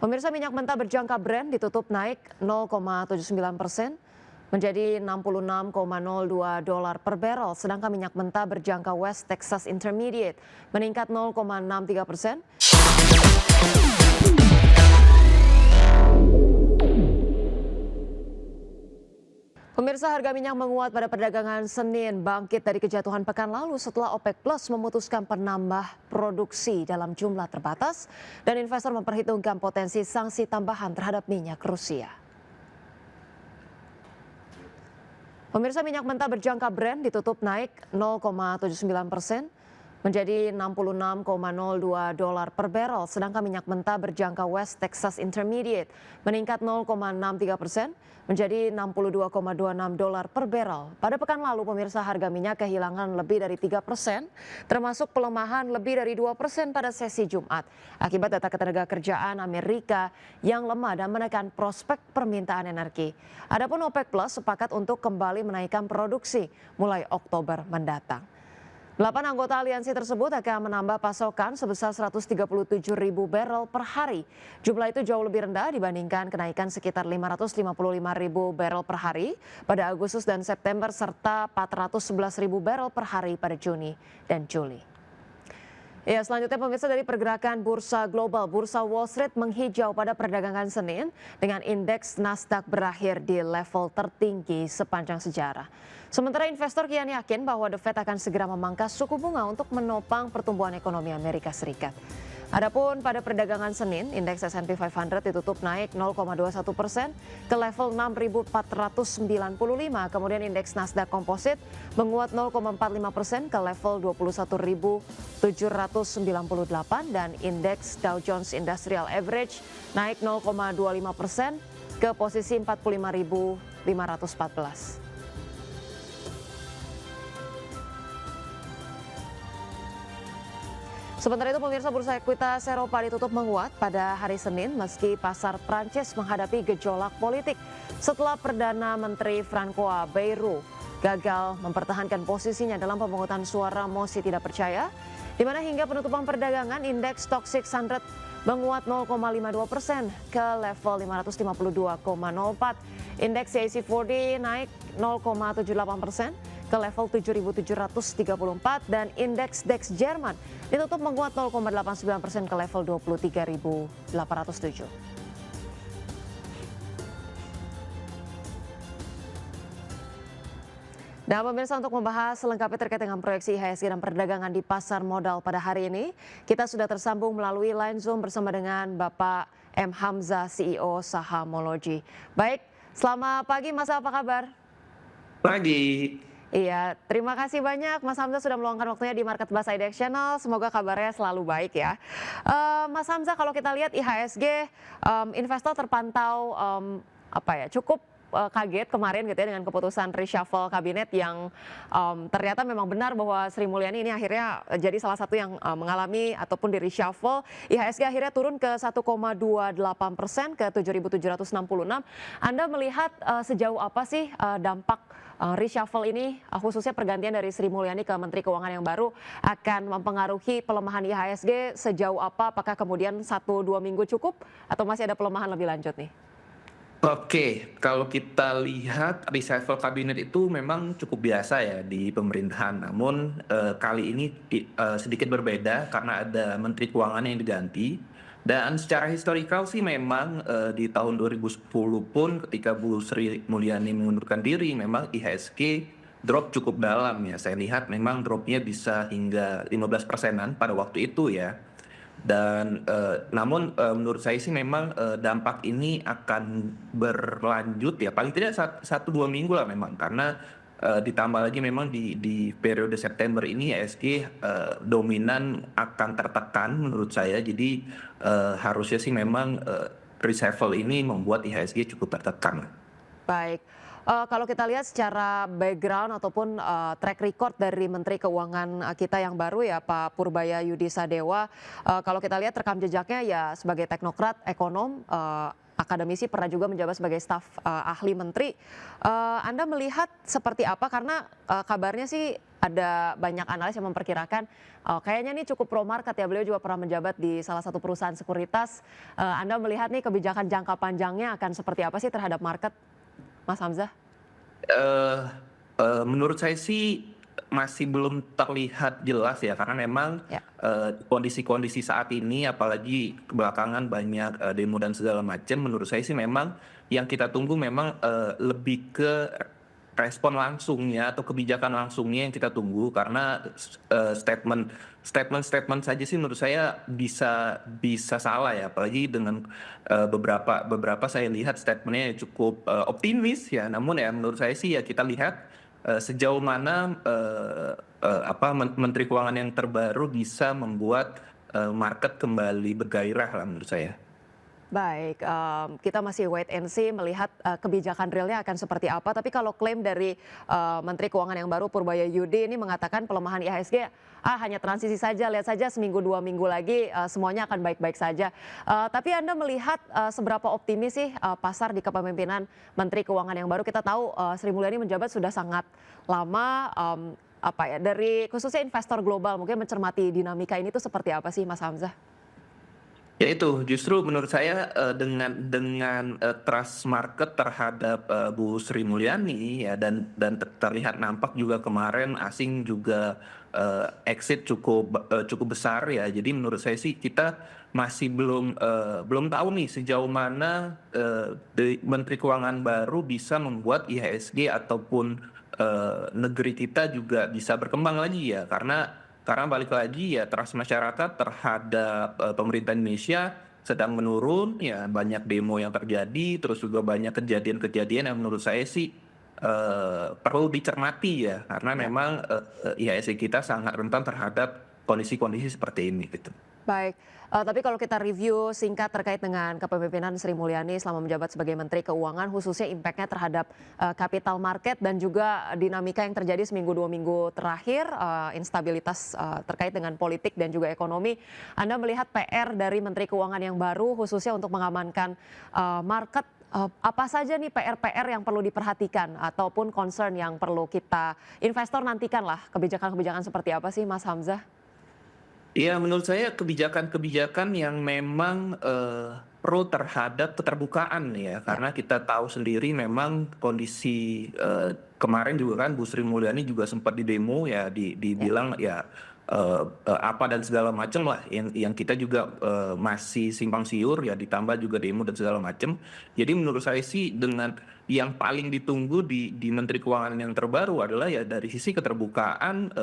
Pemirsa, minyak mentah berjangka Brent ditutup naik 0,79% menjadi $66,02 per barrel, sedangkan minyak mentah berjangka West Texas Intermediate meningkat 0,63%. Pemirsa, harga minyak menguat pada perdagangan Senin, bangkit dari kejatuhan pekan lalu setelah OPEC Plus memutuskan penambah produksi dalam jumlah terbatas dan investor memperhitungkan potensi sanksi tambahan terhadap minyak Rusia. Pemirsa, minyak mentah berjangka Brent ditutup naik 0,79% menjadi $66,02 per barrel, sedangkan minyak mentah berjangka West Texas Intermediate meningkat 0,63% menjadi $62,26 per barrel. Pada pekan lalu, pemirsa, harga minyak kehilangan lebih dari 3%, termasuk pelemahan lebih dari 2% pada sesi Jumat, akibat data ketenagakerjaan Amerika yang lemah dan menekan prospek permintaan energi. Adapun OPEC Plus sepakat untuk kembali menaikkan produksi mulai Oktober mendatang. 8 anggota aliansi tersebut akan menambah pasokan sebesar 137.000 barrel per hari. Jumlah itu jauh lebih rendah dibandingkan kenaikan sekitar 555.000 barrel per hari pada Agustus dan September serta 411.000 barrel per hari pada Juni dan Juli. Ya, selanjutnya pemirsa, dari pergerakan bursa global, bursa Wall Street menghijau pada perdagangan Senin dengan indeks Nasdaq berakhir di level tertinggi sepanjang sejarah. Sementara investor kian yakin bahwa The Fed akan segera memangkas suku bunga untuk menopang pertumbuhan ekonomi Amerika Serikat. Adapun pada perdagangan Senin, indeks S&P 500 ditutup naik 0,21% ke level 6.495. Kemudian indeks Nasdaq Composite menguat 0,45% ke level 21.798 dan indeks Dow Jones Industrial Average naik 0,25% ke posisi 45.514. Sementara itu pemirsa, bursa ekuitas Eropa ditutup menguat pada hari Senin meski pasar Prancis menghadapi gejolak politik setelah Perdana Menteri Francois Bayrou gagal mempertahankan posisinya dalam pemungutan suara mosi tidak percaya, di mana hingga penutupan perdagangan indeks Stoxx 600 menguat 0,52% ke level 552,04. Indeks CAC 40 naik 0,78% ke level 7.734 dan indeks DAX Jerman ditutup menguat 0,89% ke level 23.807. Nah, pemirsa, untuk membahas selengkapnya terkait dengan proyeksi IHSG dan perdagangan di pasar modal pada hari ini, kita sudah tersambung melalui line Zoom bersama dengan Bapak M. Hamzah, CEO Sahamology. Baik, selamat pagi Mas, apa kabar? Pagi. Iya, terima kasih banyak Mas Hamzah sudah meluangkan waktunya di Market Plus Idea Channel. Semoga kabarnya selalu baik ya. Mas Hamzah, kalau kita lihat IHSG, investor terpantau cukup kaget kemarin gitu ya dengan keputusan reshuffle kabinet yang ternyata memang benar bahwa Sri Mulyani ini akhirnya jadi salah satu yang mengalami ataupun di reshuffle. IHSG akhirnya turun ke 1,28% ke 7.766. Anda melihat sejauh apa sih dampak reshuffle ini, khususnya pergantian dari Sri Mulyani ke Menteri Keuangan yang baru, akan mempengaruhi pelemahan IHSG sejauh apa? Apakah kemudian 1-2 minggu cukup atau masih ada pelemahan lebih lanjut nih? Oke, kalau kita lihat reshuffle kabinet itu memang cukup biasa ya di pemerintahan. Namun kali ini sedikit berbeda karena ada Menteri Keuangan yang diganti. Dan secara historikal sih memang di tahun 2010 pun ketika Bu Sri Mulyani mengundurkan diri, memang IHSG drop cukup dalam ya. Saya lihat memang dropnya bisa hingga 15%-an pada waktu itu ya. Dan namun menurut saya sih memang dampak ini akan berlanjut ya, paling tidak 1-2 minggu lah memang, karena ditambah lagi memang di periode September ini IHSG dominan akan tertekan menurut saya. Jadi harusnya sih memang reshuffle ini membuat IHSG cukup tertekan. Baik. Kalau kita lihat secara background ataupun track record dari Menteri Keuangan kita yang baru ya, Pak Purbaya Yudi Sadewa, kalau kita lihat rekam jejaknya ya sebagai teknokrat, ekonom, akademisi, pernah juga menjabat sebagai staf ahli menteri. Anda melihat seperti apa? Karena kabarnya sih ada banyak analis yang memperkirakan kayaknya ini cukup pro market ya. Beliau juga pernah menjabat di salah satu perusahaan sekuritas. Anda melihat nih kebijakan jangka panjangnya akan seperti apa sih terhadap market, Mas Hamzah? Eee menurut saya sih masih belum terlihat jelas ya, karena memang, Ya. kondisi-kondisi saat ini apalagi belakangan banyak, demo dan segala macam, menurut saya sih memang yang kita tunggu memang, lebih ke respon langsungnya atau kebijakan langsungnya yang kita tunggu karena statement-statement saja sih menurut saya bisa bisa salah ya, apalagi dengan, beberapa saya lihat statement-nya cukup, optimis ya, namun ya menurut saya sih ya kita lihat sejauh mana, Menteri Keuangan yang terbaru bisa membuat, market kembali bergairah lah menurut saya. Baik, kita masih wait and see melihat, kebijakan realnya akan seperti apa. Tapi kalau klaim dari, Menteri Keuangan yang baru Purbaya Yudi ini mengatakan pelemahan IHSG, hanya transisi saja, lihat saja seminggu 2 minggu lagi, semuanya akan baik-baik saja. Tapi Anda melihat, seberapa optimis sih, pasar di kepemimpinan Menteri Keuangan yang baru? Kita tahu, Sri Mulyani menjabat sudah sangat lama, apa ya, dari khususnya investor global mungkin mencermati dinamika ini tuh seperti apa sih Mas Hamzah? Ya itu, justru menurut saya, dengan trust market terhadap, Bu Sri Mulyani ya dan terlihat nampak juga kemarin asing juga, exit cukup besar ya. Jadi menurut saya sih kita masih belum tahu nih sejauh mana, Menteri Keuangan baru bisa membuat IHSG ataupun, negeri kita juga bisa berkembang lagi ya. Karena balik lagi ya trust masyarakat terhadap, pemerintah Indonesia sedang menurun, ya banyak demo yang terjadi, terus juga banyak kejadian-kejadian yang menurut saya sih, perlu dicermati ya, karena Ya. memang, IHSG kita sangat rentan terhadap kondisi-kondisi seperti ini gitu. Baik, tapi kalau kita review singkat terkait dengan kepemimpinan Sri Mulyani selama menjabat sebagai Menteri Keuangan, khususnya impact-nya terhadap capital market dan juga dinamika yang terjadi seminggu 2 minggu terakhir, instabilitas terkait dengan politik dan juga ekonomi. Anda melihat PR dari Menteri Keuangan yang baru khususnya untuk mengamankan market, apa saja nih PR-PR yang perlu diperhatikan ataupun concern yang perlu kita investor nantikan lah, kebijakan-kebijakan seperti apa sih Mas Hamzah? Iya, menurut saya kebijakan-kebijakan yang memang, pro terhadap keterbukaan ya, Ya, karena kita tahu sendiri memang kondisi, kemarin juga kan Bu Sri Mulyani juga sempat didemo ya, ya. dibilang ya, apa dan segala macam lah yang kita juga, masih simpang siur ya, ditambah juga demo dan segala macam. Jadi menurut saya sih dengan yang paling ditunggu di Menteri Keuangan yang terbaru adalah ya dari sisi keterbukaan,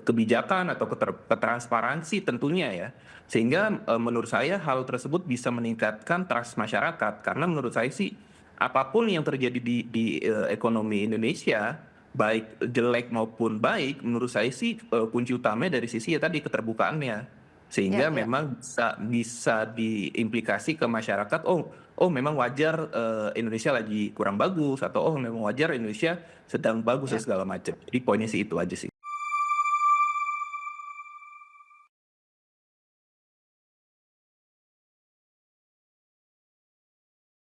kebijakan atau ketransparansi tentunya ya. Sehingga, menurut saya hal tersebut bisa meningkatkan trust masyarakat. Karena menurut saya sih, apapun yang terjadi di ekonomi Indonesia, baik jelek maupun baik, menurut saya sih, kunci utamanya dari sisi ya tadi keterbukaannya. Ya, Sehingga ya. memang bisa diimplikasi ke masyarakat, oh memang wajar, Indonesia lagi kurang bagus atau oh memang wajar Indonesia sedang bagus dan Ya. segala macam. Jadi poinnya sih itu aja sih.